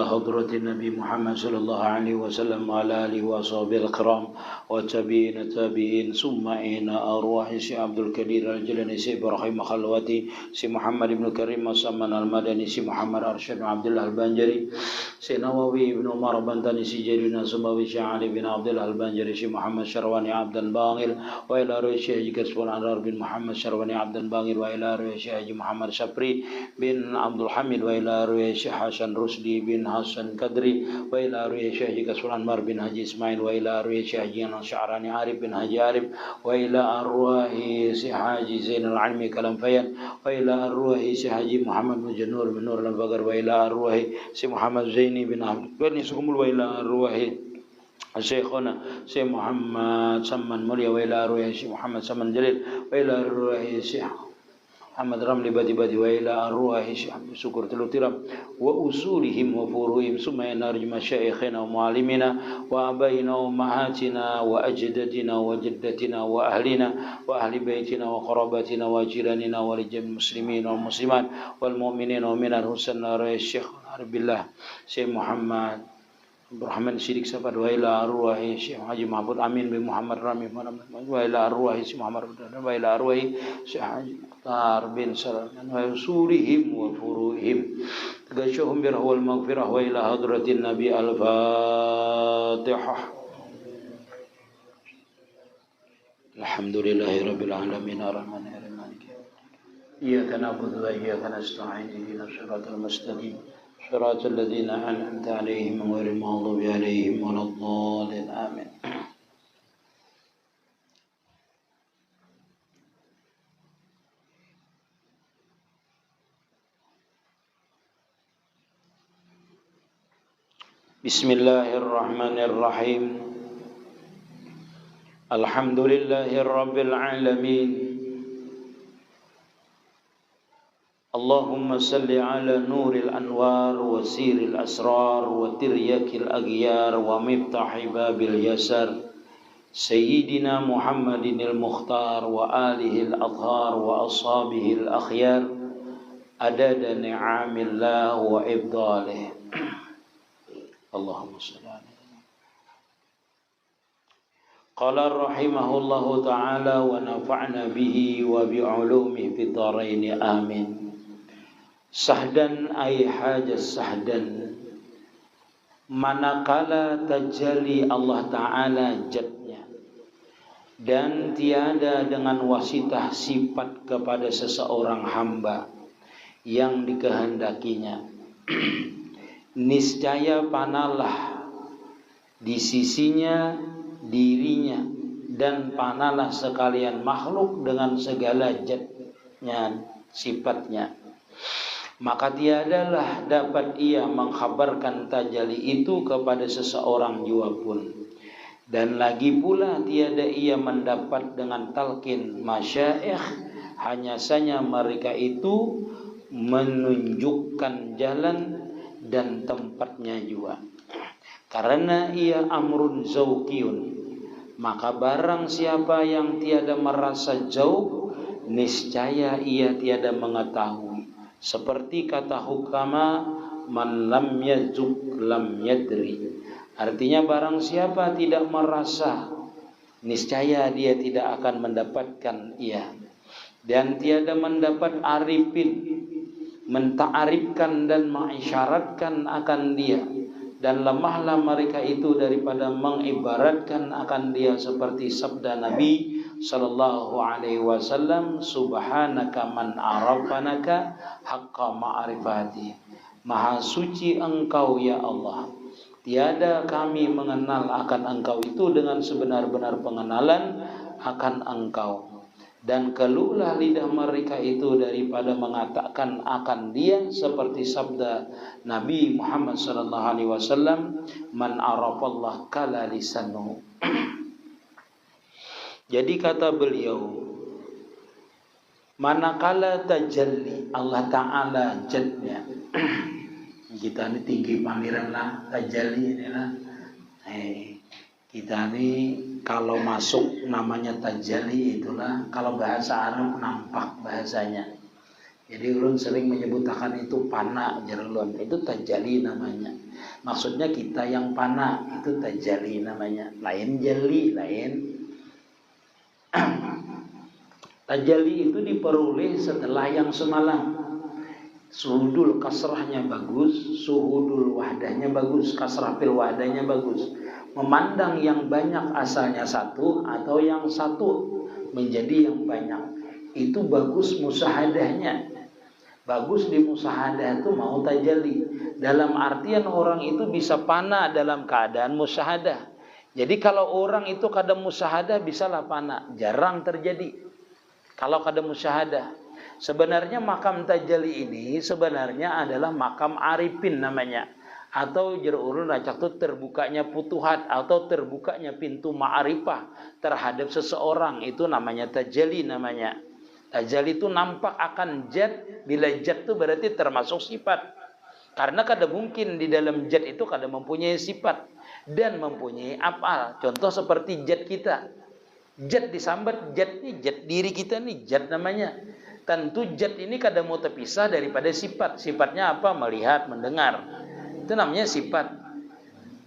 حضرة النبي محمد صلى الله عليه وسلم وعلى آله وصحبه الكرام والتابعين ثم إلى أرواح سي عبد القادر الجيلاني سي إبراهيم خلوتي سي محمد بن كريم مسمن المدني سي محمد أرشد بن عبد الله البنجري سي نووي بن عمر بنتاني سي جرينا سماوي سي علي بن عبد الله البنجري سي محمد شرواني عبد الباغل وإلى روي شيخ كسبان أنوار بن محمد شرواني عبد الباغل وإلى روي شيخ محمد شبري بن عبد الحميد وإلى روي شيخ حسن رشدي بن حسن كدري وإلى روي شيخ كسبان أنوار بن حجي إسماعيل وإلى روي شيخ شعراني عارف بن حجي عارف وإلى أرواح شيخ حاجي زين العلمي كلامفيان وإلى أرواح شيخ حاجي محمد بن جنور بن نور البقر وإلى أرواح شيخ محمد زيني بن عبد بن سكمل وإلى أرواح شيخنا شيخ محمد سمن موليا وإلى أرواح شيخ محمد سمن جليل وإلى أرواح شيخ محمد رملي بدي وإلى أرواح شيخ شكر تلوترم وأصولهم وفروعهم ثم نرجو مشايخنا ومعلمنا وأبائنا وأمهاتنا وأجدادنا وجدتنا وأهلنا وأهل بيتنا وقراباتنا وجيراننا ورجال المسلمين والمسلمات والمؤمنين ومن الحسن الشيخ عارف بالله شيخ محمد Rahman Sidik Safad wa ila arwahi Syekh Haji Mahmud Amin bin Muhammad Rami wa ila arwahi Syekh Muhammad wa ila arwahi Syekh Haji Mukhtar bin Salaman wa usulihim wa furuhim tagashahum birahwal maghfirah wa ila hadratin Nabi al-Fatihah. Alhamdulillahi rabbil alamin arrahmanir rahim maliki iyyaka na'budu wa iyyaka nasta'in ihdinas siratal mustaqim صراط الذين أنعمت عليهم غير المغضوب عليهم ولا الضالين آمين. بسم الله الرحمن الرحيم الحمد لله رب العالمين اللهم صل على نور الأنوار وسير الأسرار وترياك الأغيار ومفتاح باب اليسار سيدنا محمد المختار وآله الأطهار وأصحابه الأخيار عدد نعم الله وإفضاله اللهم صل على قال رحمه الله تعالى ونفعنا به وبعلومه في الدارين آمين. Sahdan ay hajas sahdan, manakala tajalli Allah Ta'ala jatnya dan tiada dengan wasitah sifat kepada seseorang hamba yang dikehendakinya, niscaya panalah di sisinya dirinya dan panalah sekalian makhluk dengan segala jatnya sifatnya. Maka tiadalah dapat ia mengkhabarkan tajalli itu kepada seseorang jua pun. Dan lagi pula tiada ia mendapat dengan talqin masyaikh, hanya saja mereka itu menunjukkan jalan dan tempatnya juga. Karena ia amrun zauqiyun, maka barang siapa yang tiada merasa jauh, niscaya ia tiada mengetahui. Seperti kata hukama man lam yazuk lam yadri, artinya barang siapa tidak merasa, niscaya dia tidak akan mendapatkan ia. Dan tiada mendapat arifin menta'arifkan dan mengisyaratkan akan dia, dan lemahlah mereka itu daripada mengibaratkan akan dia, seperti sabda Nabi sallallahu alaihi wasallam, subhanaka man arafanaka haqqa ma'rifati, maha suci engkau ya Allah, tiada kami mengenal akan engkau itu dengan sebenar-benar pengenalan akan engkau. Dan keluhlah lidah mereka itu daripada mengatakan akan dia, seperti sabda Nabi Muhammad sallallahu alaihi wasallam, man arafallah kala lisanuhu. Jadi kata beliau, manakala tajalli Allah Ta'ala jatnya, kita ini tinggi pangeran lah, tajalli ini lah. Kita ini kalau masuk namanya tajalli itulah, kalau bahasa Arab nampak bahasanya. Jadi ulun sering menyebutkan itu pana jerulun, itu tajalli namanya. Maksudnya kita yang pana, itu tajalli namanya. Lain jali, lain. Tajalli itu diperoleh setelah yang semalam. Suhudul kasrahnya bagus, suhudul wahdahnya bagus, kasrah fil wahdahnya bagus. Memandang yang banyak asalnya satu atau yang satu menjadi yang banyak, itu bagus musahadahnya. Bagus di musahadah itu mau tajalli. Dalam artian orang itu bisa pana dalam keadaan musahadah. Jadi kalau orang itu kadang musahadah bisalah pana, jarang terjadi kalau kadang musyahadah. Sebenarnya makam tajalli ini sebenarnya adalah makam arifin namanya, atau jerurun racak itu terbukanya putuhat atau terbukanya pintu ma'arifah terhadap seseorang, itu namanya tajalli namanya. Tajalli itu nampak akan zat. Bila zat itu berarti termasuk sifat. Karena kadang mungkin di dalam zat itu kadang mempunyai sifat dan mempunyai af'al. Contoh seperti zat kita. Zat disambat, zat ini zat diri kita nih, zat namanya. Tentu zat ini kadang mau terpisah daripada sifat. Sifatnya apa? Melihat, mendengar. Itu namanya sifat.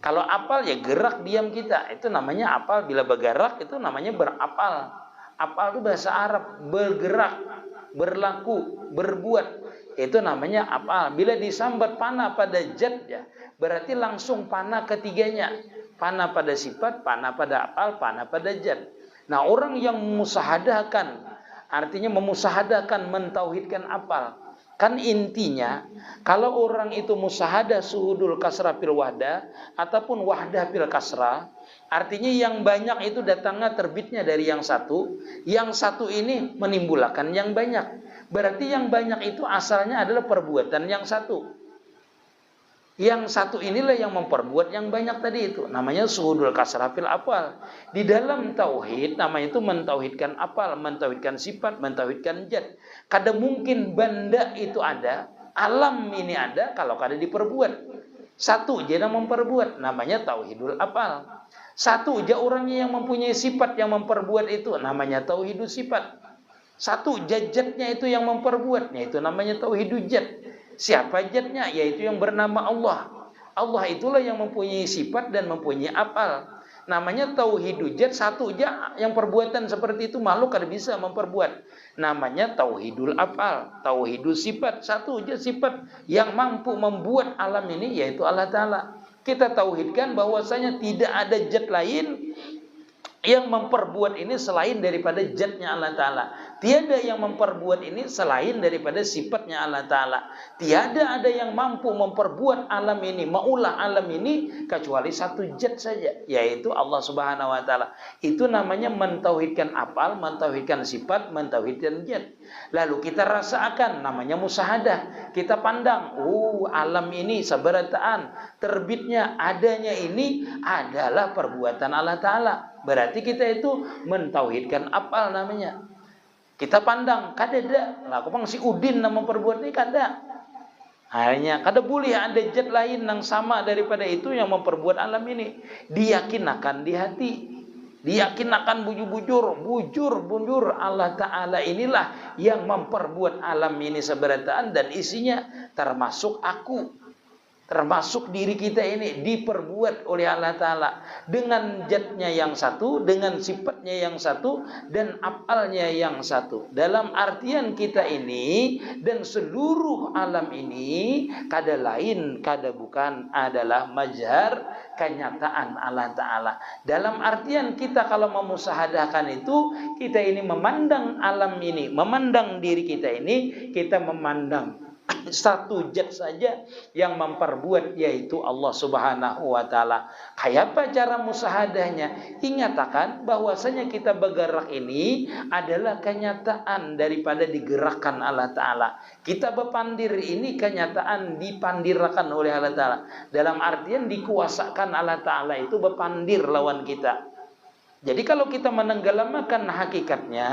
Kalau apal ya gerak diam kita. Itu namanya apal. Bila bergerak itu namanya berapal. Apal itu bahasa Arab, bergerak, berlaku, berbuat. Itu namanya apal. Bila disambat pana pada zat ya, berarti langsung pana ketiganya. Pana pada sifat, pana pada apal, pana pada zat. Nah, orang yang memusahadahkan, artinya memusahadahkan, mentauhidkan apal. Kan intinya, kalau orang itu musahadah suhudul kasrah fil wahdah ataupun wahdah fil kasrah, artinya yang banyak itu datangnya terbitnya dari yang satu ini menimbulkan yang banyak. Berarti yang banyak itu asalnya adalah perbuatan yang satu. Yang satu inilah yang memperbuat yang banyak tadi itu. Namanya suhudul kasrah fil apal. Di dalam tauhid, namanya itu mentauhidkan apal, mentauhidkan sifat, mentauhidkan zat. Kadang mungkin benda itu ada, alam ini ada kalau kadang diperbuat. Satu aja yang memperbuat, namanya tauhidul apal. Satu aja orangnya yang mempunyai sifat yang memperbuat itu, namanya tauhidul sifat. Satu zat-zatnya itu yang memperbuatnya, itu namanya tauhidul zat. Siapa zatnya? Yaitu yang bernama Allah. Allah itulah yang mempunyai sifat dan mempunyai apal. Namanya tauhidul zat, satu aja yang perbuatan seperti itu makhluk kada bisa memperbuat. Namanya tauhidul apal, tauhidul sifat, satu aja sifat yang mampu membuat alam ini yaitu Allah Ta'ala. Kita tauhidkan bahwasanya tidak ada zat lain yang memperbuat ini selain daripada zatnya Allah Ta'ala. Tiada yang memperbuat ini selain daripada sifatnya Allah Ta'ala. Tiada ada yang mampu memperbuat alam ini, maulah alam ini, kecuali satu zat saja, yaitu Allah Subhanahu Wa Ta'ala. Itu namanya mentauhidkan apal, mentauhidkan sifat, mentauhidkan zat. Lalu kita rasakan, namanya musahadah. Kita pandang, alam ini seberataan, terbitnya, adanya ini adalah perbuatan Allah Ta'ala. Berarti kita itu mentauhidkan apal namanya. Kita pandang, kadada. Lah, kok si Udin nama perbuat ini kada. Hanya kada boleh ada zat lain yang sama daripada itu yang memperbuat alam ini. Diyakinakan di hati. Diyakinakan bujur Allah Ta'ala inilah yang memperbuat alam ini seberataan dan isinya termasuk aku. Termasuk diri kita ini diperbuat oleh Allah Ta'ala dengan zatnya yang satu, dengan sifatnya yang satu, dan apalnya yang satu. Dalam artian kita ini dan seluruh alam ini kada lain, kada bukan adalah mazhar kenyataan Allah Ta'ala. Dalam artian kita kalau memusahadahkan itu, kita ini memandang alam ini, memandang diri kita ini, kita memandang satu zat saja yang memperbuat, yaitu Allah Subhanahu Wa Ta'ala. Kayak apa cara musahadahnya? Ingatakan bahwasanya kita bergerak ini adalah kenyataan daripada digerakkan Allah Ta'ala. Kita berpandir ini kenyataan dipandirakan oleh Allah Ta'ala. Dalam artian dikuasakan Allah Ta'ala itu berpandir lawan kita. Jadi kalau kita menenggelamkan hakikatnya,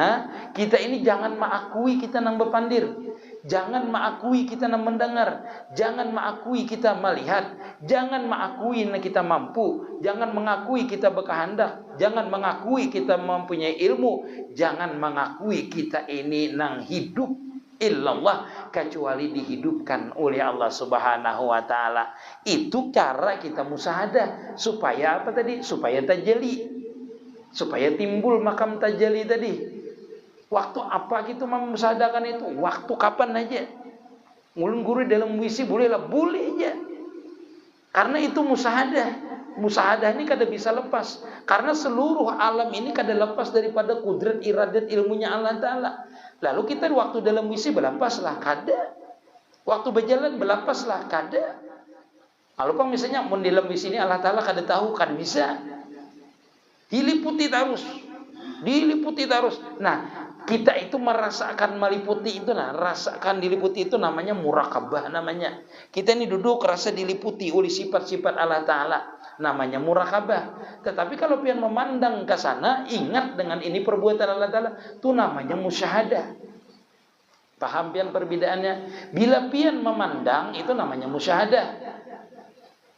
kita ini jangan mengakui kita nang berpandir. Jangan mengakui kita nang mendengar. Jangan mengakui kita melihat. Jangan mengakui kita mampu. Jangan mengakui kita berkehendak. Jangan mengakui kita mempunyai ilmu. Jangan mengakui kita ini nang hidup. illallah, kecuali dihidupkan oleh Allah Subhanahu wa taala. Itu cara kita musyahadah supaya apa tadi? Supaya tajalli. Supaya timbul makam tajalli tadi. Waktu apa gitu memusyahadahkan itu? Waktu kapan aja. Ngulun guru dalam WC boleh aja. Karena itu musyahadah. Musyahadah ini kada bisa lepas. Karena seluruh alam ini kada lepas daripada kudrat iradat ilmunya Allah Ta'ala. Lalu kita waktu dalam WC berlepaslah, kada. Waktu berjalan berlepaslah, kada. Kalau pang misalnya mun dalam WC ini Allah Ta'ala kada tahu, kada bisa. Diliputi terus. Nah, kita itu merasakan meliputi itu, rasakan diliputi itu namanya murakabah namanya. Kita ini duduk rasa diliputi oleh sifat-sifat Allah Ta'ala, namanya murakabah. Tetapi kalau pian memandang ke sana, ingat dengan ini perbuatan Allah Ta'ala, itu namanya musyahadah. Paham pian perbedaannya? Bila pian memandang, itu namanya musyahadah.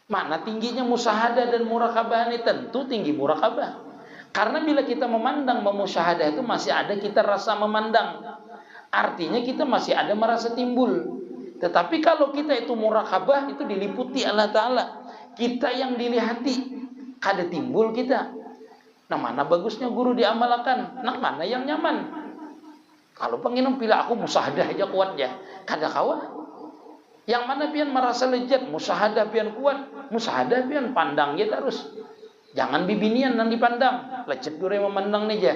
Mana tingginya musyahadah dan murakabah ini? Tentu tinggi murakabah. Karena bila kita memandang memusyahadah itu masih ada kita rasa memandang. Artinya kita masih ada merasa timbul. Tetapi kalau kita itu murakabah, itu diliputi Allah Ta'ala. Kita yang dilihati, kada timbul kita. Nah, mana bagusnya guru diamalkan? Nah, mana yang nyaman? Kalau pengen pilih aku musyahadah aja kuat ya, kada kawan. Yang mana pian merasa lejat, musyahadah pian kuat, musyahadah pian pandang ya terus. Jangan bibinian yang dipandang. Lecet guru yang memandang nih aja.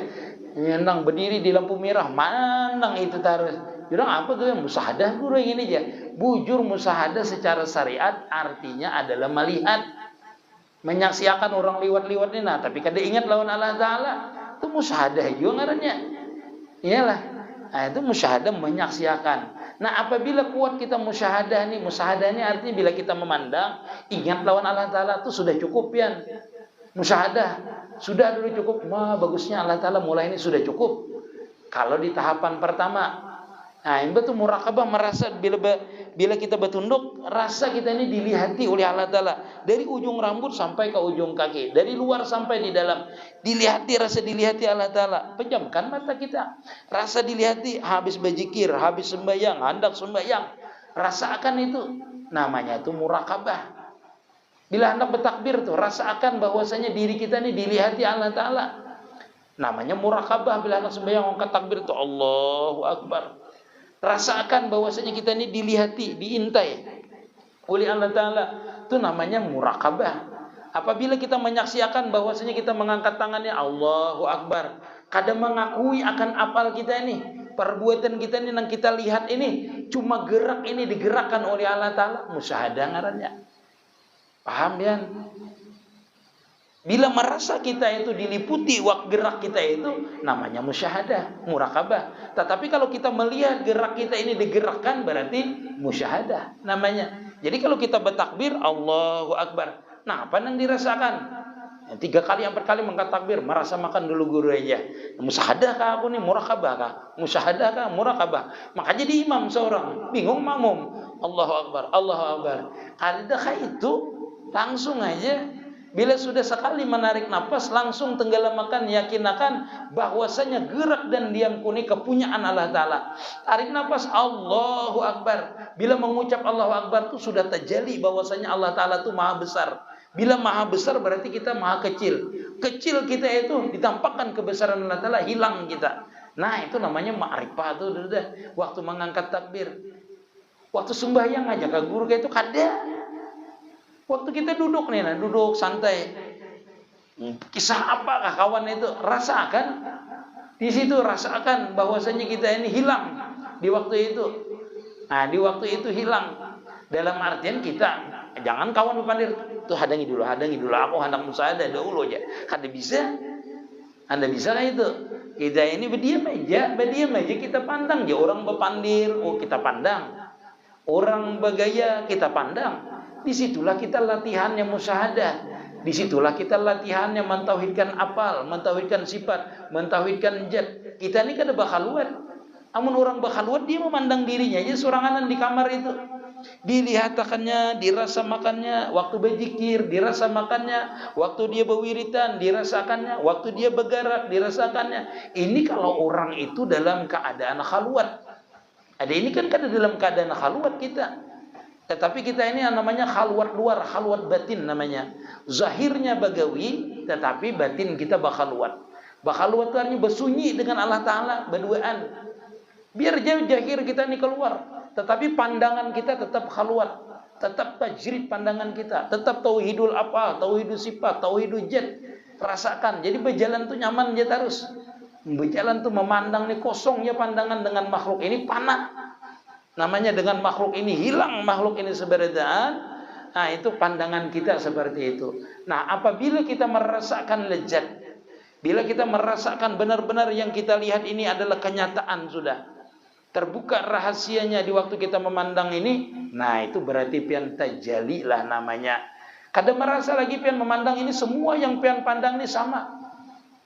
Nyenang berdiri di lampu merah, mandang itu terus. Jurang apa tuh yang musyahadah guru yang ini aja. Bujur musyahadah secara syariat artinya adalah melihat, menyaksikan orang liwat-liwat ini. Nah, tapi kada ingat lawan Allah Ta'ala. Itu musyahadah juga ngarannya. Iyalah. Nah, itu musyahadah menyaksikan. Nah, apabila kuat kita musyahadah ini artinya bila kita memandang, ingat lawan Allah Ta'ala itu sudah cukup ya. Musyahadah sudah dulu cukup. Wah, bagusnya Allah Ta'ala mulai ini sudah cukup. Kalau di tahapan pertama, nah ini betul murakabah, merasa bila kita bertunduk, rasa kita ini dilihati oleh Allah Ta'ala dari ujung rambut sampai ke ujung kaki, dari luar sampai di dalam. Rasa dilihati Allah Ta'ala. Pejamkan mata kita, rasa dilihati habis berzikir, habis sembahyang, hendak sembahyang, rasakan itu. Namanya itu murakabah. Bila hendak bertakbir tuh, rasakan bahwasanya diri kita ini dilihati Allah Ta'ala. Namanya murakabah. Bila hendak sembahyang angkat takbir tuh, Allahu Akbar. Rasakan bahwasanya kita ini dilihati, diintai oleh Allah Ta'ala. Itu namanya murakabah. Apabila kita menyaksikan bahwasanya kita mengangkat tangannya, Allahu Akbar. Kadang mengakui akan apal kita ini, perbuatan kita ini yang kita lihat ini, cuma gerak ini digerakkan oleh Allah Ta'ala. Musyahadah ngarannya. Paham ya? Bila merasa kita itu diliputi gerak kita itu, namanya musyahadah, murakabah. Tetapi kalau kita melihat gerak kita ini digerakkan, berarti musyahadah namanya. Jadi kalau kita bertakbir, Allahu Akbar. Nah, apa yang dirasakan? 3 kali, 4 kali mengangkat takbir, merasa makan dulu guru aja. Musyahadah kah aku nih, murakabah kah? Musyahadah kah, murakabah? Maka jadi imam seorang, bingung makmum. Allahu Akbar, Allahu Akbar. Adakah itu? Langsung aja. Bila sudah sekali menarik nafas, langsung tenggelamkan, yakinakan bahwasanya gerak dan diamku ini kepunyaan Allah Ta'ala. Tarik nafas, Allahu Akbar. Bila mengucap Allahu Akbar itu sudah terjadi bahwasanya Allah Ta'ala itu maha besar. Bila maha besar berarti kita maha kecil. Kecil kita itu ditampakkan kebesaran Allah Ta'ala, hilang kita. Nah, itu namanya ma'rifah tuh. Waktu mengangkat takbir, waktu sembahyang aja ke guru kayak itu kada. Waktu kita duduk nih, duduk santai. Kisah apakah kawan itu? Rasakan. Di situ rasakan bahwasanya kita ini hilang di waktu itu. Nah, di waktu itu hilang. Dalam artian kita, jangan kawan berpandir. Tuh hadangi dulu. Aku hendak musyahadah dulu aja. Kada bisa. Anda bisa lah itu. Kita ini berdiam aja kita pandang. Ya orang berpandir, oh kita pandang. Orang bergaya kita pandang. Disitulah kita latihannya musyahadah. Disitulah kita latihannya mentauhidkan apal, mentauhidkan sifat, mentauhidkan zat. Kita ini kada bakhaluat. Amun orang bakhaluat, dia memandang dirinya aja soranganan di kamar itu. Dilihatakannya, dirasa makannya, waktu berzikir, dirasa makannya, waktu dia berwiritan, dirasakannya, waktu dia bergerak, dirasakannya. Ini kalau orang itu dalam keadaan khaluat. Ada ini kan kada dalam keadaan khalwat kita. Tetapi kita ini yang namanya khalwat luar, khalwat batin namanya. Zahirnya bagawi, tetapi batin kita bakhalwat. Bakhalwat itu artinya bersunyi dengan Allah Ta'ala, berduaan. Biar jahir kita ini keluar, tetapi pandangan kita tetap khalwat. Tetap tajrid pandangan kita, tetap tauhidul apa, tauhidul sifat, tauhidul jad. Rasakan, jadi berjalan tuh nyaman aja terus. Berjalan tuh memandang nih kosong ya pandangan dengan makhluk ini panah. Namanya dengan makhluk ini hilang makhluk ini seberadaan. Nah itu pandangan kita seperti itu. Nah apabila kita merasakan lezat, bila kita merasakan benar-benar yang kita lihat ini adalah kenyataan sudah. Terbuka rahasianya di waktu kita memandang ini. Nah itu berarti pian tajali lah namanya. Kadang merasa lagi pian memandang ini semua yang pian pandang ini sama.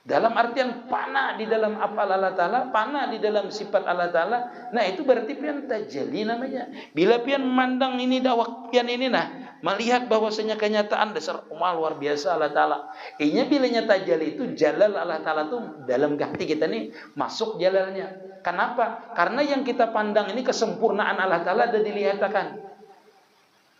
Dalam artian panah di dalam apa Allah Ta'ala, panah di dalam sifat Allah Ta'ala. Nah itu berarti pian tajali namanya. Bila pian memandang ini dawak pian ini nah, melihat bahwasanya kenyataan dasar luar biasa Allah Ta'ala. Inya bilanya tajali itu jalal Allah Ta'ala itu dalam hati kita nih masuk jalalnya. Kenapa? Karena yang kita pandang ini kesempurnaan Allah Ta'ala ada dilihatkan.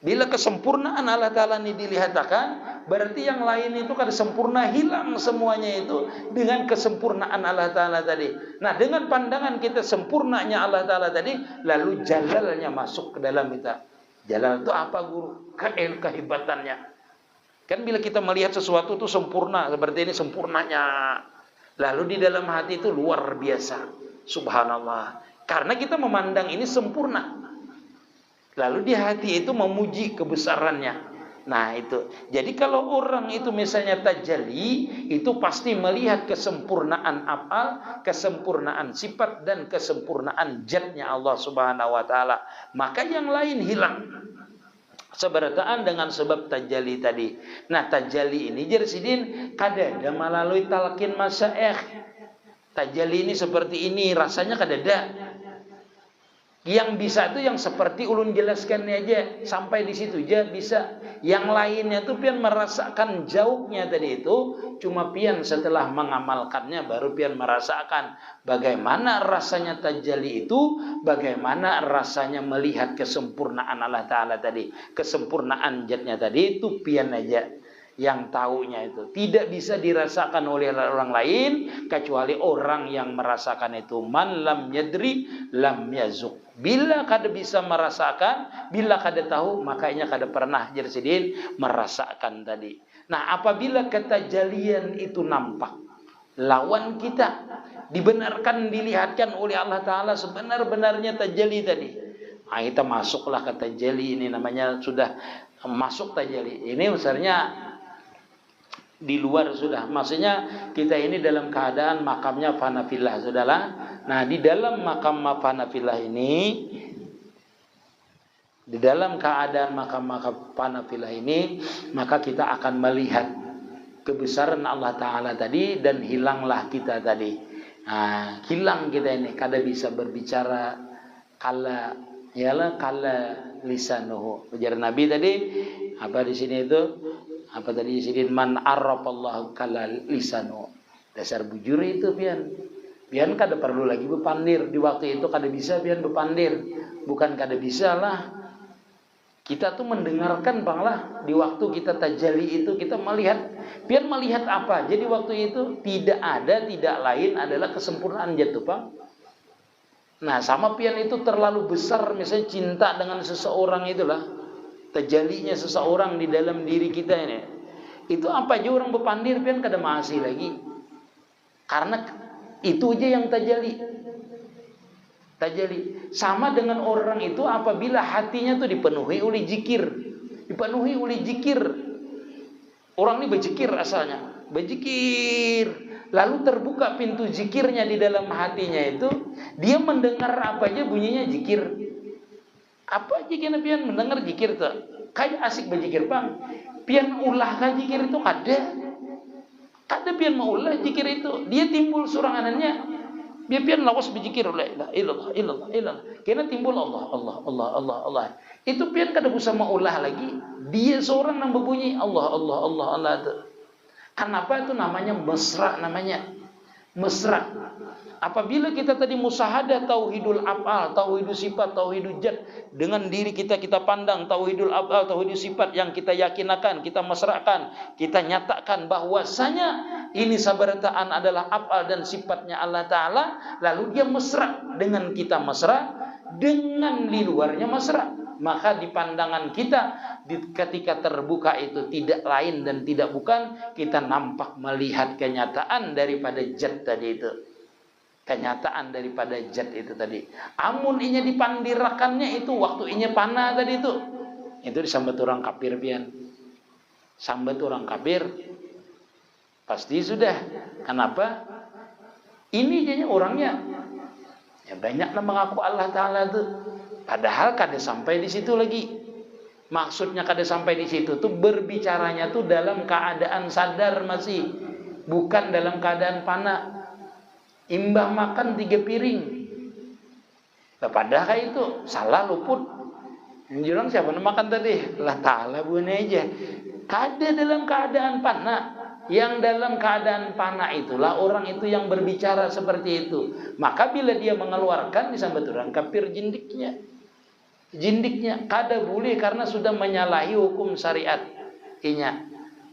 Bila kesempurnaan Allah Ta'ala ini dilihatkan, berarti yang lain itu kada sempurna, hilang semuanya itu dengan kesempurnaan Allah Ta'ala tadi. Nah dengan pandangan kita sempurnanya Allah Ta'ala tadi, lalu jalalnya masuk ke dalam kita. Jalal itu apa guru? Kehebatannya. Kan bila kita melihat sesuatu itu sempurna, seperti ini sempurnanya. Lalu di dalam hati itu luar biasa. Subhanallah. Karena kita memandang ini sempurna. Lalu di hati itu memuji kebesarannya. Nah itu. Jadi kalau orang itu misalnya tajalli, itu pasti melihat kesempurnaan af'al, kesempurnaan sifat, dan kesempurnaan zatnya Allah Subhanahu wa ta'ala. Maka yang lain hilang. Seberataan dengan sebab tajalli tadi. Nah tajalli ini jersidin kadada melalui talqin masyaikh. Tajalli ini seperti ini, rasanya kadada. Yang bisa itu yang seperti ulun jelaskan aja, sampai di situ aja bisa. Yang lainnya tuh pian merasakan jauhnya tadi itu, cuma pian setelah mengamalkannya baru pian merasakan bagaimana rasanya tajalli itu, bagaimana rasanya melihat kesempurnaan Allah Ta'ala tadi, kesempurnaan zatnya tadi itu pian aja yang taunya itu. Tidak bisa dirasakan oleh orang lain kecuali orang yang merasakan itu. Man lam yadri lam yazuk. Bila kada bisa merasakan, bila kada tahu, makanya kada pernah jersidin merasakan tadi. Nah, apabila ketajalian itu nampak, lawan kita dibenarkan, dilihatkan oleh Allah Ta'ala sebenar-benarnya tajalli tadi. Nah, kita masuklah ke tajalli ini, namanya sudah masuk tajalli. Ini misalnya di luar sudah, maksudnya kita ini dalam keadaan makamnya fanafillah, saudara. Nah di dalam makam fanafillah ini, di dalam keadaan makam fanafillah ini, maka kita akan melihat kebesaran Allah Ta'ala tadi, dan hilanglah kita tadi. Nah, hilang kita ini, kada bisa berbicara, kala lisanuhu. Ujar Nabi tadi apa di sini itu? Apa tadi sidin man arrafallahu kala lisanu. Dasar bujur itu pian. Pian kada perlu lagi bepandir. Di waktu itu kada bisa pian bepandir. Bukan kada bisa lah. Kita tuh mendengarkan banglah. Di waktu kita tajalli itu kita melihat. Pian melihat apa? Jadi waktu itu tidak ada, tidak lain adalah kesempurnaan jatuh bang. Nah sama pian itu terlalu besar. Misalnya cinta dengan seseorang itulah. Tajallinya seseorang di dalam diri kita ini, itu apa aja orang bepandir pian kada masih lagi, karena itu aja yang tajalli. Sama dengan orang itu apabila hatinya tuh dipenuhi oleh zikir, orang ini berzikir asalnya, lalu terbuka pintu zikirnya di dalam hatinya itu, dia mendengar apa aja bunyinya zikir. Apa aja kena pian mendengar zikir tuh, kayak asik berzikir bang. Pian ulah kan zikir itu kada pian mau ulah zikir itu, dia timbul suranganannya. Dia pian lawas berzikir la ilaha illallah. Kena timbul Allah. Itu pian kada usah mau ulah lagi. Dia seorang yang berbunyi Allah. Kenapa itu namanya mesra namanya? mesra. Apabila kita tadi musyahadah tauhidul af'al, tauhidul sifat, tauhidul zat, dengan diri kita pandang tauhidul af'al, tauhidul sifat yang kita yakinakan, kita mesrakan, kita nyatakan bahwasanya ini sabarataan adalah af'al dan sifatnya Allah Ta'ala, lalu dia mesra dengan kita, mesra dengan di luarnya mesra. Maka di pandangan kita ketika terbuka itu tidak lain dan tidak bukan, kita nampak melihat kenyataan daripada zat tadi itu. Kenyataan daripada zat itu tadi. Amun inya dipandirakannya itu waktu inya panah tadi itu. Itu disambat orang kafir pian. Sambat orang kafir pasti sudah. Kenapa? Ini jadinya orangnya ya banyaklah mengaku Allah Ta'ala itu. Padahal kada sampai di situ lagi. Maksudnya kada sampai di situ tuh berbicaranya tuh dalam keadaan sadar masih, bukan dalam keadaan panah. Imbah makan 3 piring. Padahal kayak itu salah luput. Yang jurang siapa yang makan tadi? Allah Ta'ala bukan aja. Kada dalam keadaan panah. Yang dalam keadaan panah itulah orang itu yang berbicara seperti itu. Maka bila dia mengeluarkan disambat orang kafir jindiknya. Jindiknya kada boleh karena sudah menyalahi hukum syariat. Inya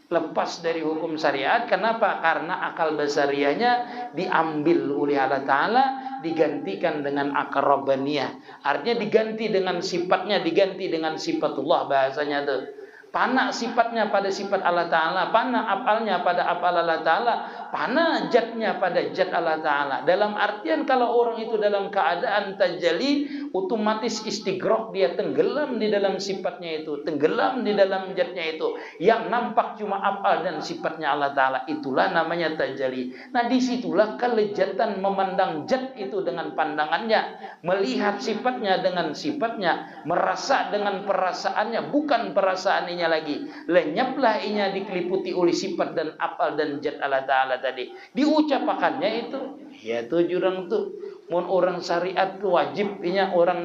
lepas dari hukum syariat. Kenapa? Karena akal basariahnya diambil oleh Allah Ta'ala, digantikan dengan akal rabbaniyah. Artinya diganti dengan sifatnya, diganti dengan sifatullah bahasanya tuh. Pana sifatnya pada sifat Allah Ta'ala, pana afalnya pada afal Allah Ta'ala, pana zatnya pada zat Allah Ta'ala. Dalam artian kalau orang itu dalam keadaan tajalli, otomatis istighraq, dia tenggelam di dalam sifatnya itu, tenggelam di dalam zatnya itu. Yang nampak cuma afal dan sifatnya Allah Ta'ala, itulah namanya tajalli. Nah disitulah kelezatan memandang zat itu dengan pandangannya, melihat sifatnya dengan sifatnya, merasa dengan perasaannya, bukan perasaannya lagi. Lenyaplah inya dikeliputi oleh sifat dan afal dan zat Allah Ta'ala tadi. Diucapakannya itu, ya tuh jurang tuh. Mun orang syariat tuh wajib inya orang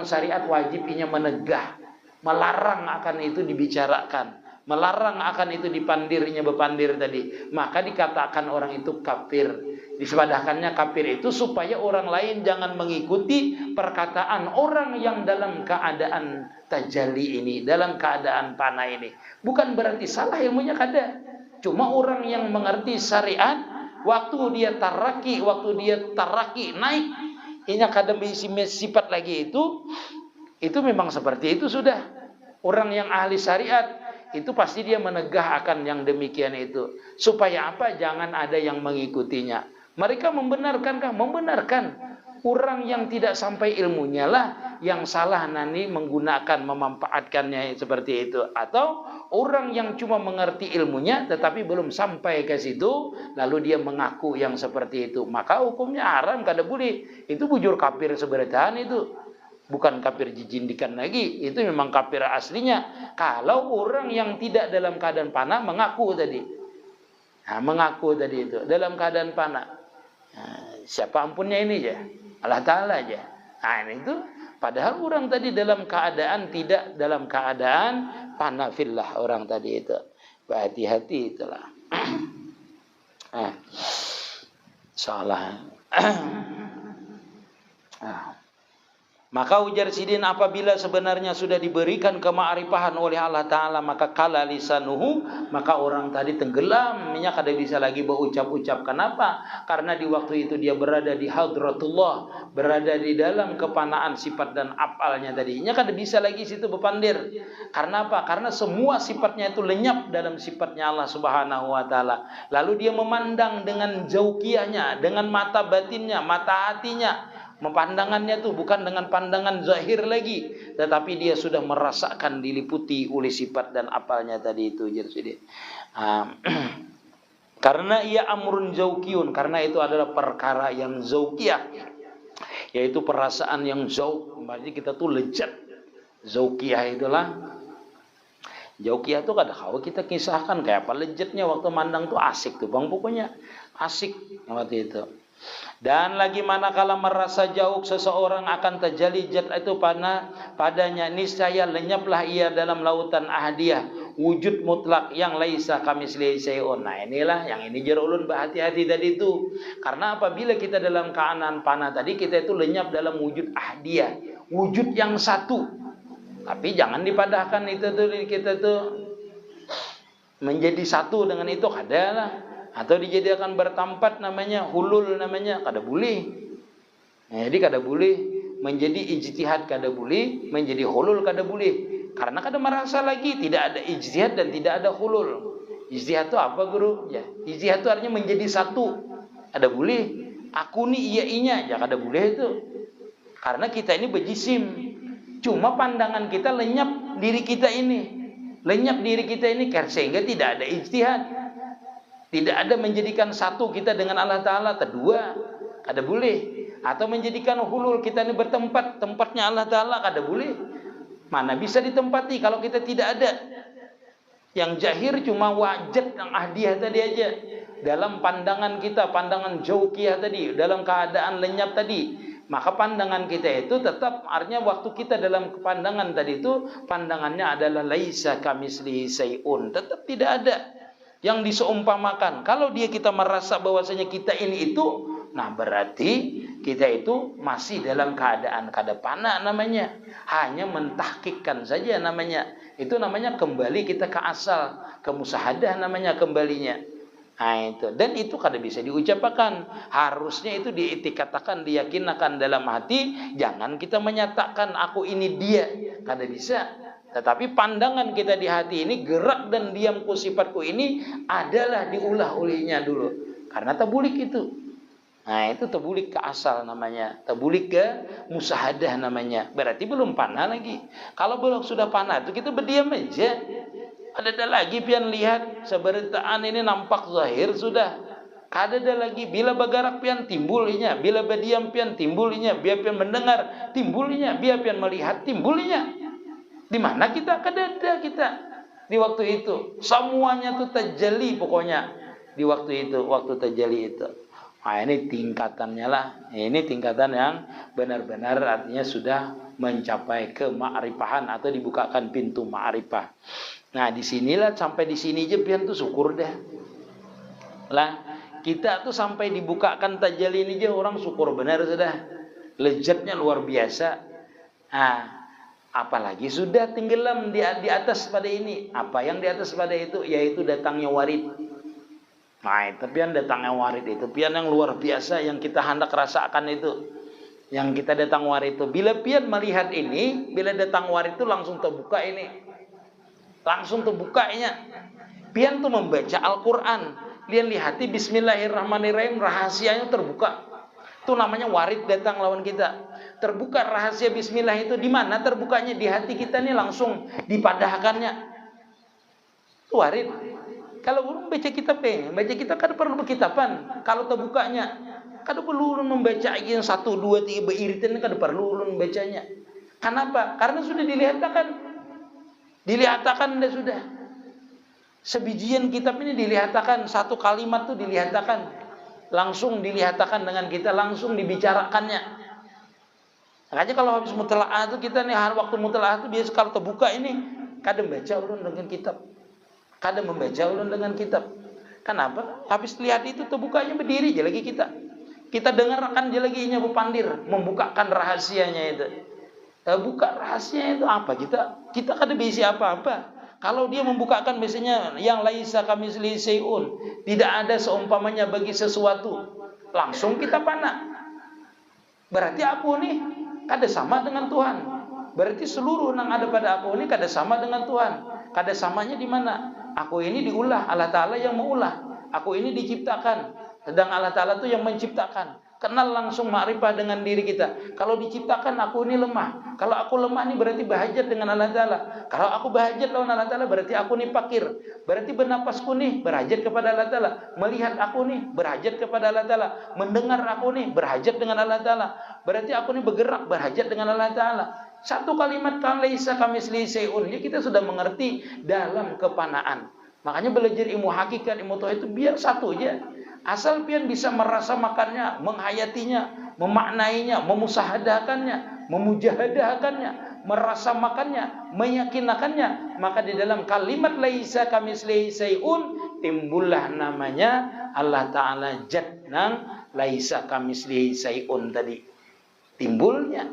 syariat wajib inya menegah, melarang akan itu dibicarakan, melarang akan itu dipandirnya bepandir tadi. Maka dikatakan orang itu kafir. Disebadahkannya kafir itu supaya orang lain jangan mengikuti perkataan orang yang dalam keadaan tajalli ini, dalam keadaan panah ini. Bukan berarti salah ilmunya kada. Cuma orang yang mengerti syariat, waktu dia taraki naik, ini kada sifat lagi itu memang seperti itu sudah. Orang yang ahli syariat itu pasti dia menegah akan yang demikian itu. Supaya apa? Jangan ada yang mengikutinya. Mereka membenarkankah? Membenarkan. Orang yang tidak sampai ilmunya lah yang salah nanti menggunakan, memanfaatkannya seperti itu. Atau orang yang cuma mengerti ilmunya tetapi belum sampai ke situ, lalu dia mengaku yang seperti itu. Maka hukumnya haram, kada boleh. Itu bujur kafir seberatahan itu. Bukan kafir jijindikan lagi. Itu memang kafir aslinya. Kalau orang yang tidak dalam keadaan panah mengaku tadi. Nah, mengaku tadi itu dalam keadaan panah. Nah, siapa ampunnya ini aja? Allah Ta'ala aja. Nah ini itu. Padahal orang tadi dalam keadaan tidak dalam keadaan panah fillah orang tadi itu. Berhati-hati itulah. Salah. Maka ujar sidin apabila sebenarnya sudah diberikan kema'rifahan oleh Allah Ta'ala, maka kala lisanuhu, maka orang tadi tenggelam, minyak kada bisa lagi berucap-ucap. Kenapa? Karena di waktu itu dia berada di hadratullah, berada di dalam kepanaan sifat dan afalnya tadi. Nya kada bisa lagi situ bepandir. Karena apa? Karena semua sifatnya itu lenyap dalam sifatnya Allah Subhanahu wa Ta'ala. Lalu dia memandang dengan zauqiyahnya, dengan mata batinnya, mata hatinya. Memandangannya tuh bukan dengan pandangan zahir lagi, tetapi dia sudah merasakan diliputi oleh sifat dan apalnya tadi itu. Karena ia amrun zauqiyun, karena itu adalah perkara yang zauqiyah, yaitu perasaan yang zauq. Berarti kita tuh lezat. Zauqiyah itulah. Zauqiyah tuh kada kau kita kisahkan kayak apa lezatnya waktu mandang tuh asik tuh bang, pokoknya asik waktu itu. Dan lagi manakala merasa jauh seseorang akan tajalli zat itu padanya, niscaya lenyaplah ia dalam lautan ahadiyah. wujud mutlak yang laisa kamitslihi syai'un. Nah, inilah yang ini jar ulun berhati-hati tadi itu. Karena apabila kita dalam keadaan fana tadi, kita itu lenyap dalam wujud ahdiyah, wujud yang satu. Tapi jangan dipadahkan itu tuh kita tuh menjadi satu dengan itu, kadalah. Atau dijadikan bertempat namanya hulul namanya, kada boleh. Nah, jadi kada boleh menjadi ijtihad, kada boleh menjadi hulul, kada boleh. Karena kada merasa lagi tidak ada ijtihad dan tidak ada hulul. Ijtihad itu apa, Guru? Ya, ijtihad itu artinya menjadi satu. Kada boleh. Aku nih iya inya, ya kada boleh itu. Karena kita ini berjisim. Cuma pandangan kita lenyap diri kita ini. Lenyap diri kita ini sehingga tidak ada ijtihad. Tidak ada menjadikan satu kita dengan Allah Ta'ala. Kedua, kada boleh. Atau menjadikan hulul kita ini bertempat, tempatnya Allah Ta'ala, kada boleh. Mana bisa ditempati kalau kita tidak ada. Yang jahir cuma wajad yang ahdiyah tadi aja. Dalam pandangan kita, pandangan jauqiyah tadi, dalam keadaan lenyap tadi. Maka pandangan kita itu tetap, artinya waktu kita dalam pandangan tadi itu, pandangannya adalah laisa kamitslihi syai'un. Tetap tidak ada yang diseumpamakan. Kalau kita merasa bahwasanya kita ini itu, nah berarti kita itu masih dalam keadaan kada pana namanya. Hanya mentahkikkan saja namanya. Itu namanya kembali kita ke asal, ke musyahadah namanya kembalinya. Nah itu. Dan itu kada bisa diucapkan. Harusnya itu dikatakan, diyakinakan dalam hati. Jangan kita menyatakan aku ini dia. Kada bisa. Tetapi pandangan kita di hati ini, gerak dan diamku sifatku ini adalah diulah olehnya dulu. Karena tabulik itu. Nah itu tabulik ke asal namanya. Tabulik ke musahadah namanya. Berarti belum panah lagi. Kalau belum sudah panah itu kita berdiam aja. Ada lagi pian lihat seberitaan ini nampak zahir sudah. Ada lagi bila bagarak pian timbulinya, bila berdiam pian timbulinya, biar pian mendengar timbulinya, biar pian melihat timbulinya. Di mana kita kadada kita di waktu itu. Semuanya itu terjadi pokoknya di waktu itu, waktu terjadi itu. Nah ini tingkatannya lah. Ini tingkatan yang benar-benar artinya sudah mencapai ke ma'rifahan atau dibukakan pintu ma'rifah. Nah disinilah, sampai di sini aja pian tuh syukur deh. Lah kita tuh sampai dibukakan tajalli ini aja orang syukur benar sudah. Lezatnya luar biasa. Nah apalagi sudah tenggelam di atas pada ini. Apa yang di atas pada itu? Yaitu datangnya warid. Nah, tapi yang datangnya warid itu pian yang luar biasa yang kita hendak rasakan itu. Yang kita datang warid itu. Bila pian melihat ini, bila datang warid itu langsung terbuka ini. Langsung terbukanya. Pian tuh membaca Al-Quran. Pian lihati bismillahirrahmanirrahim, rahasianya terbuka. Itu namanya warid datang lawan kita. Terbuka rahasia bismillah itu di mana terbukanya? Di hati kita nih langsung dipadahkannya. Warid. Kalau belum baca kitab kada perlu berkitapan. Kalau terbukanya, kada perlu membaca yang 1, 2, 3 beiritan, kada perlu membacanya. Kenapa? Karena sudah dilihatkan. Dilihatkan sudah. Sebijian kitab ini dilihatkan, satu kalimat itu dilihatkan. Langsung dilihatkan dengan kita, langsung dibicarakannya. Makanya kalau habis mutalaah itu kita nih, waktu mutalaah itu biasa kalau terbuka ini, kada membaca ulun dengan kitab. Kada membaca ulun dengan kitab. Kenapa? Habis lihat itu terbukanya berdiri aja lagi kita. Kita dengarkan aja lagi nya berpandir, membukakan rahasianya itu. Buka rahasianya itu apa? Kita kada bisa apa-apa. Kalau dia membukakan biasanya yang laisa kamitslihi syai'un, tidak ada seumpamanya bagi sesuatu, langsung kita panah. Berarti aku nih kada sama dengan Tuhan. Berarti seluruh yang ada pada aku ini kada sama dengan Tuhan. Kada samanya di mana? Aku ini diulah, Allah Ta'ala yang mengulah. Aku ini diciptakan, sedang Allah Ta'ala itu yang menciptakan. Kenal langsung ma'rifah dengan diri kita. Kalau diciptakan aku ini lemah. Kalau aku lemah ini berarti bahajat dengan Allah Ta'ala. Kalau aku bahajat lawan Allah Ta'ala berarti aku ini fakir. Berarti bernapasku nih berhajat kepada Allah Ta'ala. Melihat aku nih berhajat kepada Allah Ta'ala. Mendengar aku nih berhajat dengan Allah Ta'ala. Berarti aku nih bergerak berhajat dengan Allah Ta'ala. Satu kalimat kan laisa kamitslihi syai'un. Ya kita sudah mengerti dalam kepanaan. Makanya belajar ilmu hakikat, ilmu tauhid itu biar satu aja. Asal pian bisa merasa makannya, menghayatinya, memaknainya, memusahadakannya, memujahadahkannya, merasa makannya, meyakinakannya, maka di dalam kalimat laisa kamitslihi syai'un timbullah namanya Allah Ta'ala zat nang laisa kamitslihi syai'un tadi. Timbulnya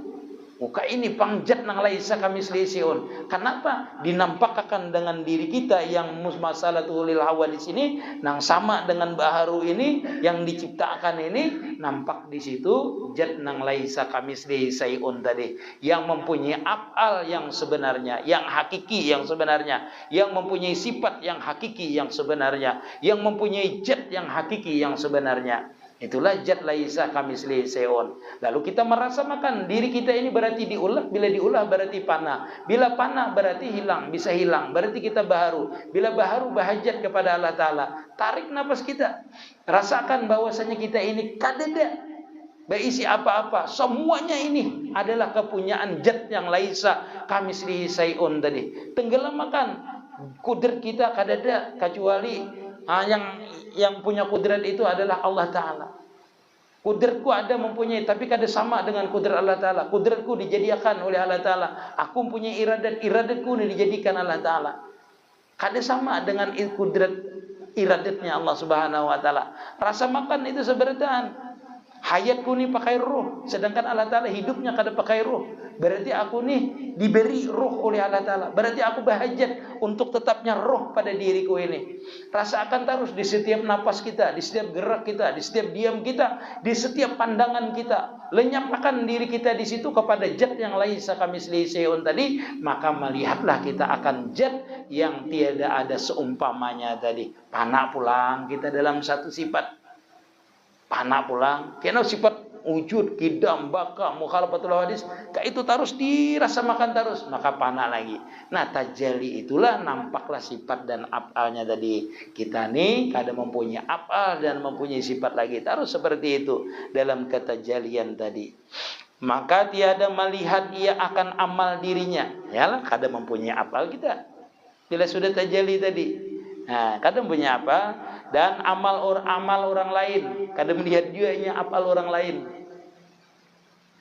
muka ini pangjat nang laisa kamitslihi syai'un. Kenapa? Dinampakkan dengan diri kita yang masalatul lil hawadits ini nang sama dengan baharu ini yang diciptakan ini, nampak di situ zat nang laisa kamitslihi syai'un tadi, yang mempunyai af'al yang sebenarnya, yang hakiki yang sebenarnya, yang mempunyai sifat yang hakiki yang sebenarnya, yang mempunyai zat yang hakiki yang sebenarnya. Itulah zat laisa kamitslihi syai'un. Lalu kita merasakan diri kita ini berarti diulah, bila diulah berarti panah. Bila panah berarti hilang, bisa hilang, berarti kita baharu. Bila baharu bahajat kepada Allah Ta'ala. Tarik nafas kita. Rasakan bahwasanya kita ini kadada berisi apa-apa. Semuanya ini adalah kepunyaan zat yang laisa kamitslihi syai'un tadi. Tenggelamkan kudrat kita kadada, kecuali yang punya kudrat itu adalah Allah Ta'ala. Kudratku ada mempunyai, tapi kada sama dengan kudrat Allah Ta'ala. Kudratku dijadikan oleh Allah Ta'ala. Aku mempunyai iradatku ini dijadikan Allah Ta'ala. Kada sama dengan kudrat iradatnya Allah Subhanahu Wa Ta'ala. Rasa makan itu seberataan. Hayatku ini pakai roh, sedangkan Allah Ta'ala hidupnya kada pakai roh. Berarti aku nih diberi roh oleh Allah Ta'ala. Berarti aku bahajat untuk tetapnya roh pada diriku ini. Rasakan terus di setiap napas kita, di setiap gerak kita, di setiap diam kita, di setiap pandangan kita. Lenyapkan diri kita di situ kepada zat yang laisa kamitslihi syai'un tadi, maka melihatlah kita akan zat yang tiada ada seumpamanya tadi. Panah pulang kita dalam satu sifat. Panah pulang, kena sifat wujud, kidam, baka, mukhalafatul hadis, itu terus dirasamakan terus, maka panah lagi. Nah, tajalli itulah nampaklah sifat dan af'alnya tadi. Kita nih kada mempunyai af'al dan mempunyai sifat lagi, terus seperti itu dalam ketajalian tadi. Maka tiada melihat ia akan amal dirinya, yalah kada mempunyai af'al kita. Bila sudah tajalli tadi. Nah, kada punya apa? Dan amal orang lain, kada melihat juga amal orang lain.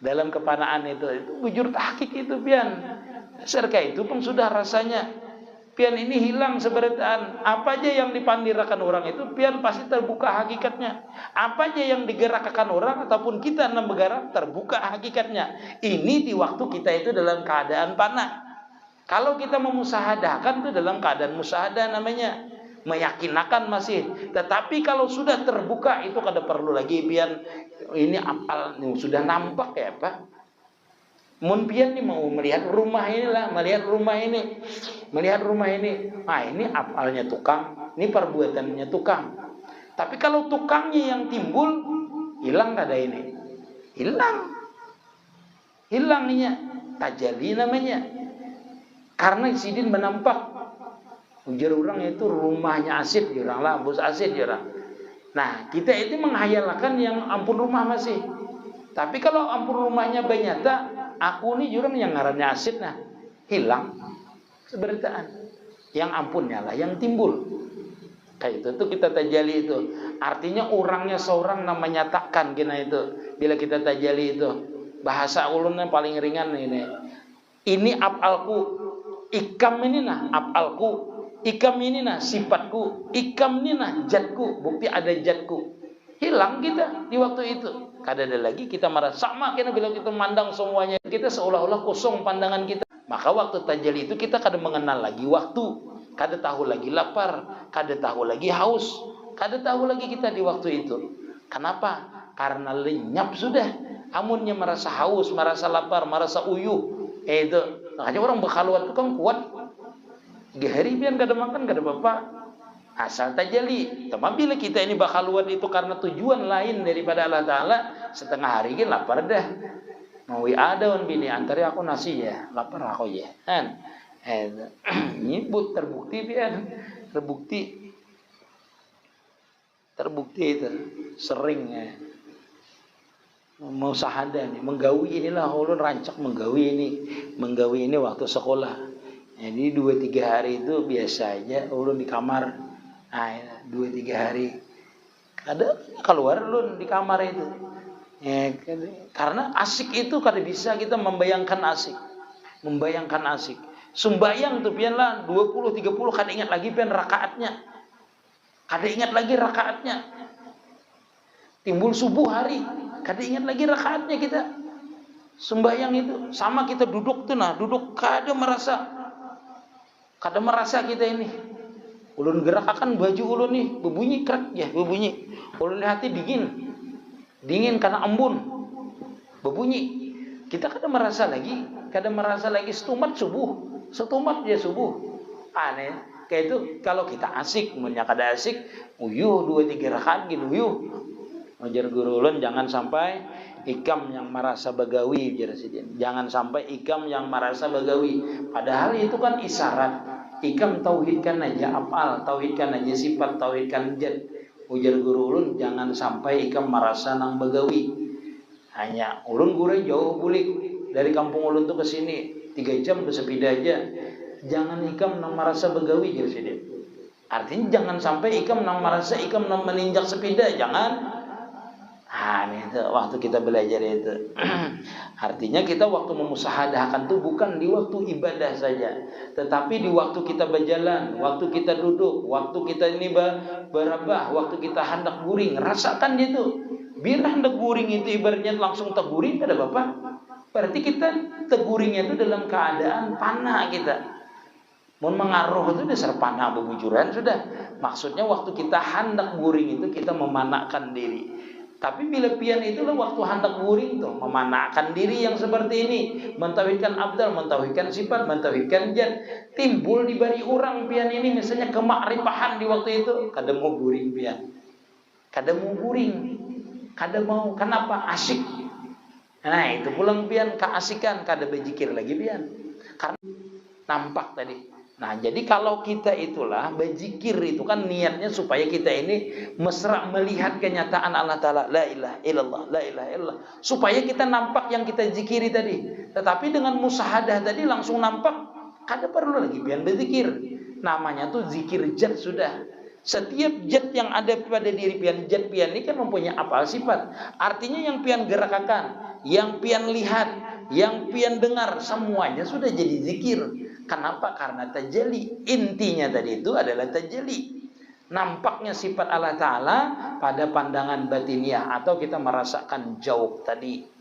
Dalam kepanaan itu bujur tahqiq itu pian. Serka itu pun sudah rasanya pian ini hilang seberataan. Apa aja yang dipandirakan orang itu pian pasti terbuka hakikatnya. Apa aja yang digerakkan orang ataupun kita yang bergerak terbuka hakikatnya. Ini di waktu kita itu dalam keadaan panah. Kalau kita memusahadahkan itu dalam keadaan musahadah namanya, meyakinakan masih. Tetapi kalau sudah terbuka itu kada perlu lagi pian ini apal sudah nampak ya Pak. Mun pian nih mau melihat rumah inilah, melihat rumah ini. Ah ini apalnya tukang, ini perbuatannya tukang. Tapi kalau tukangnya yang timbul, hilang kada ini? Hilang. Hilangnya tajalli namanya. Karena sidin menampak ujar orang itu rumahnya asid, orang lah bos asid orang. Nah kita itu menghayalkan yang ampun rumah masih. Tapi kalau ampun rumahnya banyak tak, aku nih orang yang ngarannya asid nah hilang seberitaan. Yang ampunnya lah yang timbul. Kayak itu kita tajalli itu. Artinya orangnya seorang namanya takkan kena itu. Bila kita tajalli itu bahasa ulunnya paling ringan ini. Ini af'alku. Ikam ini nah af'alku, ikam ini nah sifatku, ikam ini nah zatku, bukti ada zatku. Hilang kita di waktu itu. Kada ada lagi kita merasa sama kena bila kita memandang semuanya. Kita seolah-olah kosong pandangan kita. Maka waktu tajalli itu kita kada mengenal lagi waktu, kada tahu lagi lapar, kada tahu lagi haus, kada tahu lagi kita di waktu itu. Kenapa? Karena lenyap sudah. Amunnya merasa haus, merasa lapar, merasa uyuh. Itu makanya orang berkhaluat itu kan kuat. 3 hari pian kada makan kada apa-apa. Asal tajalli. Tapi bila kita ini berkhaluat itu karena tujuan lain daripada Allah Ta'ala, setengah hari kan lapar dah. Mau ada bini antara aku nasi ya, lapar aku ya. Kan? Ini terbukti pian. Terbukti itu sering ya. Mau sahada nih, menggawi inilah ulun rancak menggawi ini waktu sekolah. Jadi 2-3 hari itu biasa aja ulun di kamar. Nah, 2-3 hari. Ada keluar ulun di kamar itu. Ya, karena asik itu kada bisa kita membayangkan asik. Membayangkan asik. Sembayang tuh pian lah 20 30 kada ingat lagi pian rakaatnya. Kada ingat lagi rakaatnya. Timbul subuh hari, kada ingat lagi rakaatnya kita. Sembayang itu sama kita duduk tuh nah, duduk kada merasa kita ini. Ulun gerakkan baju ulun nih, berbunyi krek ya, berbunyi. Ulun hati dingin karena embun, berbunyi. Kita kada merasa lagi setumat dia subuh. Aneh, kayak itu kalau kita asik, punya kada asik, uyuh 2-3 rakaat gitu, uyuh. Ajar guru ulun jangan sampai ikam yang merasa bagawi, jangan sampai ikam yang merasa bagawi. Padahal itu kan isyarat. Ikam tauhidkan aja apal, tauhidkan aja sifat, tauhidkan jad. Ujar guru ulun jangan sampai ikam merasa nang bagawi. Hanya ulun gure jauh bulik dari kampung ulun tuh ke sini 3 jam bersepeda aja. Jangan ikam nang merasa bagawi jadi. Artinya jangan sampai ikam nang merasa ikam nang meninjak sepeda, jangan. Itu waktu kita belajar itu. Artinya kita waktu memusahadahkan itu bukan di waktu ibadah saja, tetapi di waktu kita berjalan, waktu kita duduk, waktu kita ini berabah, waktu kita hendak guring, rasakan itu. Biar hendak guring itu ibaratnya langsung teguring kada apa-apa. Berarti kita teguringnya itu dalam keadaan panah kita. Mun mengaruh itu dasar panah bebujuran sudah. Maksudnya waktu kita hendak guring itu kita memanakkan diri. Tapi bila pian itulah waktu hendak guring tuh memanakkan diri yang seperti ini, mentauhidkan abdal, mentauhidkan sifat, mentauhidkan jad. Timbul di bari orang pian ini misalnya kemakrifahan di waktu itu, kada mau guring pian. Kada mau guring. Kada mau, kenapa? Asyik. Nah, itu pulang pian keasikan, kada berzikir lagi pian. Karena nampak tadi. Nah, jadi kalau kita itulah berzikir itu kan niatnya supaya kita ini mesra melihat kenyataan Allah Ta'ala. La ilaha illallah, la ilaha illallah. Supaya kita nampak yang kita zikiri tadi. Tetapi dengan musahadah tadi langsung nampak, kada perlu lagi pian berzikir. Namanya tuh zikir jad sudah. Setiap jad yang ada pada diri pian, jad pian ini kan mempunyai apal sifat. Artinya yang pian gerakkan, yang pian lihat, yang pian dengar, semuanya sudah jadi zikir. Kenapa? Karena tajalli. Intinya tadi itu adalah tajalli. Nampaknya sifat Allah Ta'ala pada pandangan batiniah, atau kita merasakan jauh tadi.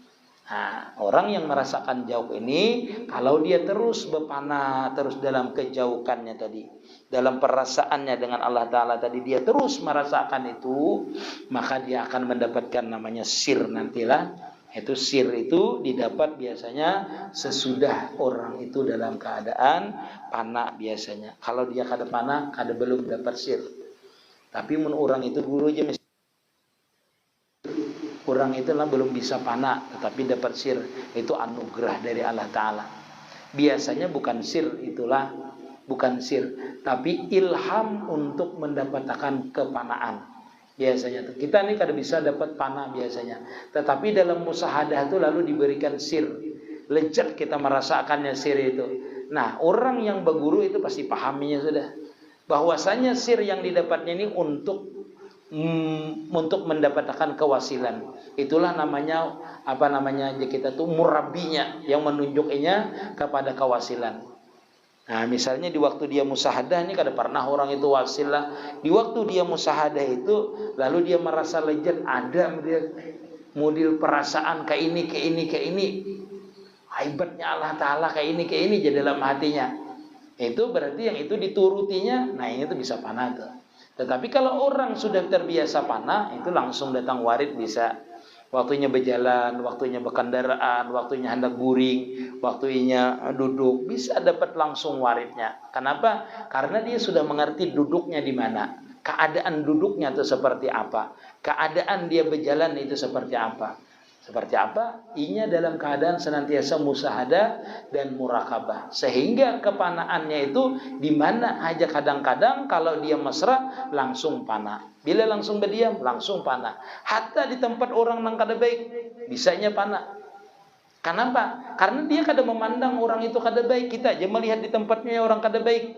Nah, orang yang merasakan jauh ini, kalau dia terus berpanah, terus dalam kejauhannya tadi, dalam perasaannya dengan Allah Ta'ala tadi, dia terus merasakan itu, maka dia akan mendapatkan namanya sir nantilah. Itu sir itu didapat biasanya sesudah orang itu dalam keadaan panah biasanya. Kalau dia kada panah, kada belum dapat sir. Tapi mun orang itu guru aja orang itu lah belum bisa panah, tetapi dapat sir, itu anugerah dari Allah Ta'ala. Biasanya bukan sir itulah, bukan sir, tapi ilham untuk mendapatkan kepanaan. Biasanya tuh kita nih kada bisa dapat panah biasanya, tetapi dalam musahadah itu lalu diberikan sir, lezat kita merasakannya sir itu. Nah, orang yang berguru itu pasti pahaminya sudah, bahwasanya sir yang didapatnya ini untuk mendapatkan kewasilan. Itulah namanya kita tuh murabinya yang menunjukinya kepada kewasilan. Nah, misalnya di waktu dia musahadah ini kada pernah orang itu wasilah. Di waktu dia musahadah itu lalu dia merasa lezat, ada model perasaan kayak ini. Hebatnya Allah Ta'ala kayak ini jadi dalam hatinya. Itu berarti yang itu diturutinya, nah ini tuh bisa panah tuh. Tetapi kalau orang sudah terbiasa panah, itu langsung datang warid bisa. Waktunya berjalan, waktunya berkendaraan, waktunya hendak guring, waktunya duduk, bisa dapat langsung waridnya. Kenapa? Karena dia sudah mengerti duduknya di mana, keadaan duduknya itu seperti apa, keadaan dia berjalan itu seperti apa. Seperti apa? Inya dalam keadaan senantiasa musahadah dan murakabah. Sehingga kepanaannya itu di mana aja, kadang-kadang kalau dia mesra langsung panah. Bila langsung berdiam langsung panah. Hatta di tempat orang nang kada baik bisanya panah. Kenapa? Karena dia kada memandang orang itu kada baik. Kita aja melihat di tempatnya orang kada baik.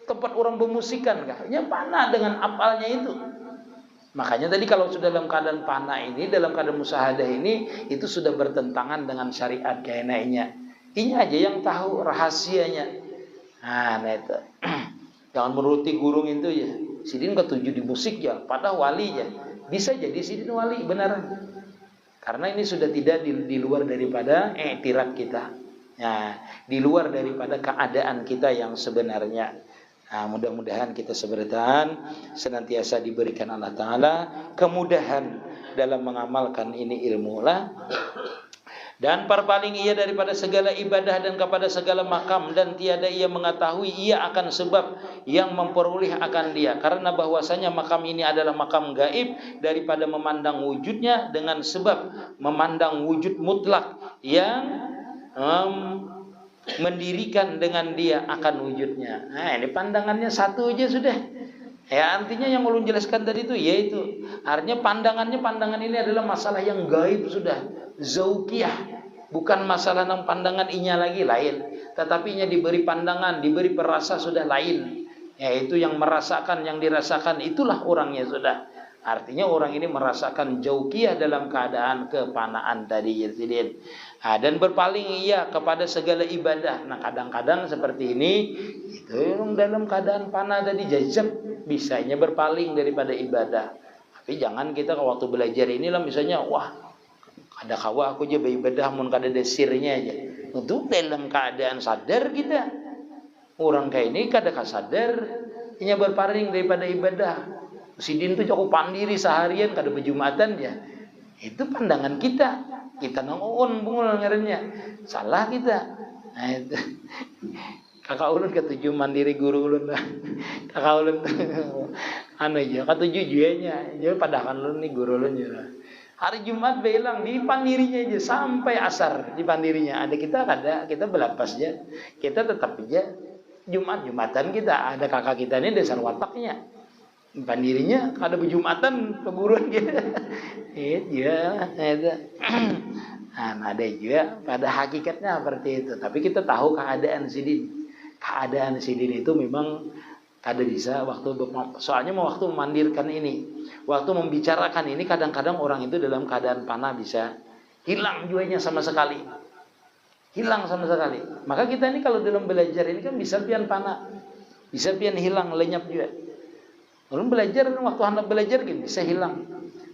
Tempat orang bermusikan kayaknya panah dengan apalnya itu. Makanya tadi kalau sudah dalam keadaan panah ini, dalam keadaan musahadah ini, itu sudah bertentangan dengan syariat kayaknya. Ini aja yang tahu rahasianya. Nah itu. Jangan menuruti gurung itu ya. Sidin ketujuh di musik ya, padahal wali ya. Bisa jadi sidin wali beneran. Karena ini sudah tidak di luar daripada i'tirad kita. Nah, di luar daripada keadaan kita yang sebenarnya. Nah, mudah-mudahan kita sebertaan senantiasa diberikan Allah Ta'ala kemudahan dalam mengamalkan ini ilmu lah. Dan perpaling ia daripada segala ibadah dan kepada segala makam, dan tiada ia mengetahui ia akan sebab yang memperoleh akan dia, karena bahwasanya makam ini adalah makam gaib daripada memandang wujudnya dengan sebab memandang wujud mutlak yang mendirikan dengan dia akan wujudnya. Nah, ini pandangannya satu aja sudah. Ya, artinya yang ulun jelaskan tadi itu yaitu artinya pandangan ini adalah masalah yang gaib sudah, zauqiyah, bukan masalah nang pandangan inya lagi lain, tetapi nya diberi pandangan, diberi perasa sudah lain. Yaitu yang merasakan, yang dirasakan itulah orangnya sudah. Artinya orang ini merasakan zauqiyah dalam keadaan kepanaan tadi ya. Nah, dan berpaling ia kepada segala ibadah. Nah, kadang-kadang seperti ini itu dalam keadaan panah tadi jazab, bisanya berpaling daripada ibadah. Tapi jangan kita waktu belajar inilah misalnya, wah ada kawa aku aja beribadah mun kada desirnya aja. Untuk dalam keadaan sadar kita. Orang kayak ini kada kasadar, inya berpaling daripada ibadah. Sidin tuh cukup pandiri seharian kada berjumatan dia. Itu pandangan kita. Kita nongon bungul ngarannya. Salah kita. Nah, itu. Kakak ulun ketujuh mandiri guru ulun. Kakak ulun anu aja ketujuh juanya. Jadi padahal ulun nih guru ulun ya. Hari Jumat belang di pandirinya aja sampai asar di pandirinya. Ada kita belapas aja. Kita tetap aja Jumatan kita. Ada kakak kita ini dasar wataknya. Pandirinya kada berjumatan keburuan gitu. Iya, itu. Nah, ada juga pada hakikatnya seperti itu. Tapi kita tahu keadaan sidin. Keadaan sidin itu memang kada bisa soalnya waktu memandirkan ini, waktu membicarakan ini kadang-kadang orang itu dalam keadaan panah bisa hilang juanya sama sekali. Hilang sama sekali. Maka kita ini kalau dalam belajar ini kan bisa pian panah. Bisa pian hilang, lenyap juga. Orang belajar, waktu anak belajar gitu bisa hilang.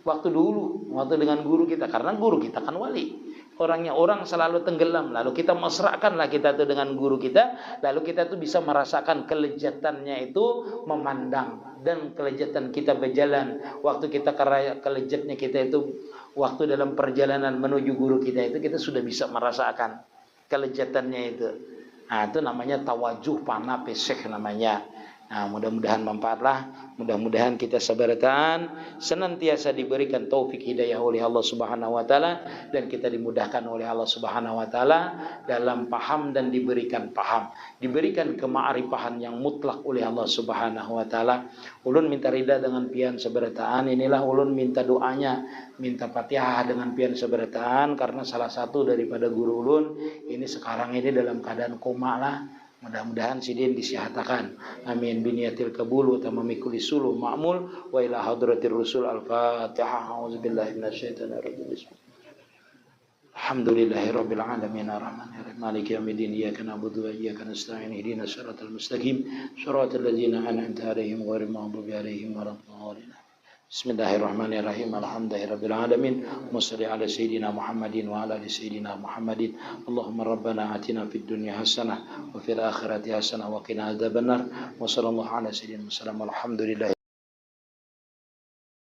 Waktu dulu, waktu dengan guru kita, karena guru kita kan wali. Orangnya orang selalu tenggelam, lalu kita mesrakanlah kita tuh dengan guru kita, lalu kita tuh bisa merasakan kelezatannya itu memandang, dan kelezatan kita berjalan. Waktu kita kelezatnya kita itu waktu dalam perjalanan menuju guru kita itu kita sudah bisa merasakan kelezatannya itu. Nah, itu namanya tawajuh panah pesek namanya. Nah, mudah-mudahan manfaatlah. Mudah-mudahan kita sabaratan senantiasa diberikan taufik hidayah oleh Allah Subhanahu wa taala, dan kita dimudahkan oleh Allah Subhanahu wa taala dalam paham dan diberikan paham, diberikan kema'rifahan yang mutlak oleh Allah Subhanahu wa taala. Ulun minta ridha dengan pian sabaratan. Inilah ulun minta doanya, minta Fatihah dengan pian sabaratan, karena salah satu daripada guru ulun ini sekarang ini dalam keadaan koma lah. Mudah-mudahan sidin disihatakan. Amin biniyatil kabul wa tamami kulli suluh ma'mul wa ila hadratir rasul al-fatihah. A'udzubillahi minasyaitonir rajim. Alhamdulillahirabbil alamin arrahmanir rahim maliki yaumiddin iyyaka na'budu wa iyyaka nasta'in ihdinas siratal mustaqim siratal ladzina an'amta 'alaihim ghairil maghdubi 'alaihim waladdallin. Bismillahirrahmanirrahim. Alhamdulillahirabbil alamin. Wassalli ala sayyidina Muhammadin wa ala ali sayyidina Muhammadin. Allahumma rabbana atina fid dunya hasanah wa fil akhirati hasanah wa qina adzabannar. Wa sallallahu ala sayyidina Muhammad. Alhamdulillah.